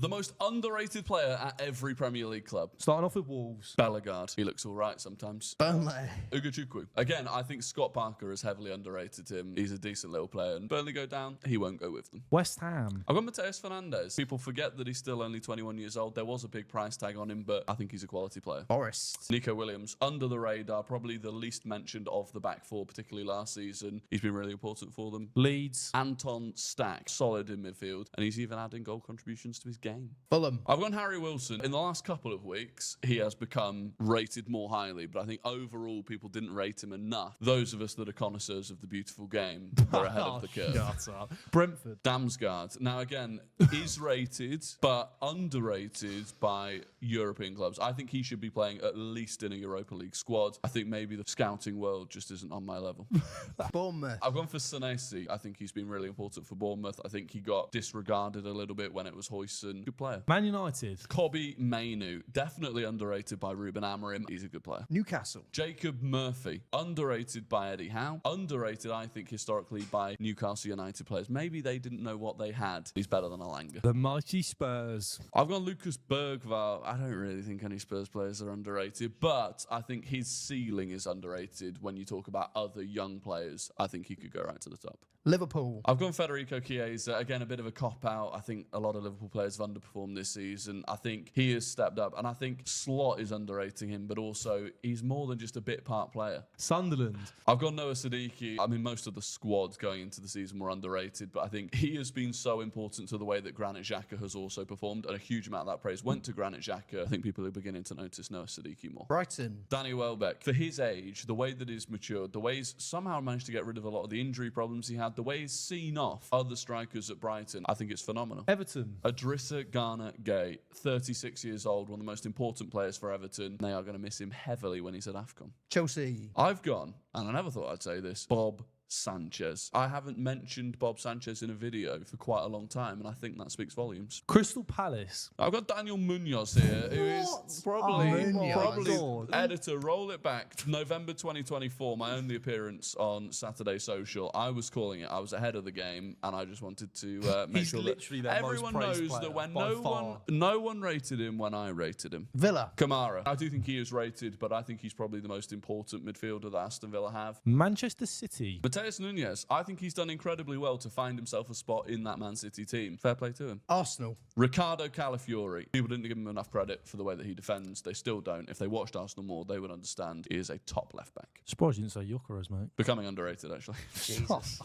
The most underrated player at every Premier League club. Starting off with Wolves. Bellegarde. He looks all right sometimes. Burnley. Ugochukwu. Again, I think Scott Parker has heavily underrated him. He's a decent little player. And Burnley go down, he won't go with them. West Ham. I've got Mateus Fernandes. People forget that he's still only 21 years old. There was a big price tag on him, but I think he's a quality player. Forest. Nico Williams, under the radar, probably the least mentioned of the back four, particularly last season. He's been really important for them. Leeds. Anton Stack, solid in midfield, and he's even adding goal contributions to his game. Fulham. I've gone Harry Wilson. In the last couple of weeks, he has become rated more highly, but I think overall people didn't rate him enough. Those of us that are connoisseurs of the beautiful game are ahead of the curve. Shut up. Brentford. Damsgaard. Now, again, is rated, but underrated by European clubs. I think he should be playing at least in a Europa League squad. I think maybe the scouting world just isn't on my level. Bournemouth. I've gone for Senesi. I think he's been really important for Bournemouth. I think he got disregarded a little bit when it was Huijsen. Good player. Man United. Kobe Mainu. Definitely underrated by Ruben Amorim. He's a good player. Newcastle. Jacob Murphy. Underrated by Eddie Howe. Underrated, I think, historically by Newcastle United players. Maybe they didn't know what they had. He's better than Alanga. The mighty Spurs. I've gone Lucas Bergvall. I don't really think any Spurs players are underrated, but I think his ceiling is underrated when you talk about other young players. I think he could go right to the top. Liverpool. I've gone Federico Chiesa. Again, a bit of a cop-out. I think a lot of Liverpool players have underperformed this season. I think he has stepped up, and I think Slot is underrating him, but also he's more than just a bit part player. Sunderland. I've got Noah Siddiqui. I mean, most of the squads going into the season were underrated, but I think he has been so important to the way that Granit Xhaka has also performed, and a huge amount of that praise went to Granit Xhaka. I think people are beginning to notice Noah Siddiqui more. Brighton. Danny Welbeck, for his age, the way that he's matured, the way he's somehow managed to get rid of a lot of the injury problems he had, the way he's seen off other strikers at Brighton, I think it's phenomenal. Everton. Adrissa Garner Gay, 36 years old, one of the most important players for Everton. They are going to miss him heavily when he's at AFCON. Chelsea. I've gone, and I never thought I'd say this, Bob Sanchez. I haven't mentioned Bob Sanchez in a video for quite a long time, and I think that speaks volumes. Crystal Palace. I've got Daniel Munoz here, who is probably editor. Roll it back. November 2024, my only appearance on Saturday Social. I was calling it. I was ahead of the game, and I just wanted to make sure that everyone knows that when no one rated him when I rated him. Villa. Kamara. I do think he is rated, but I think he's probably the most important midfielder that Aston Villa have. Manchester City. Mateus Nunes, I think he's done incredibly well to find himself a spot in that Man City team. Fair play to him. Arsenal. Ricardo Calafiori. People didn't give him enough credit for the way that he defends. They still don't. If they watched Arsenal more, they would understand he is a top left back. Surprised you didn't say Gyökeres, mate. Becoming underrated, actually. Jesus.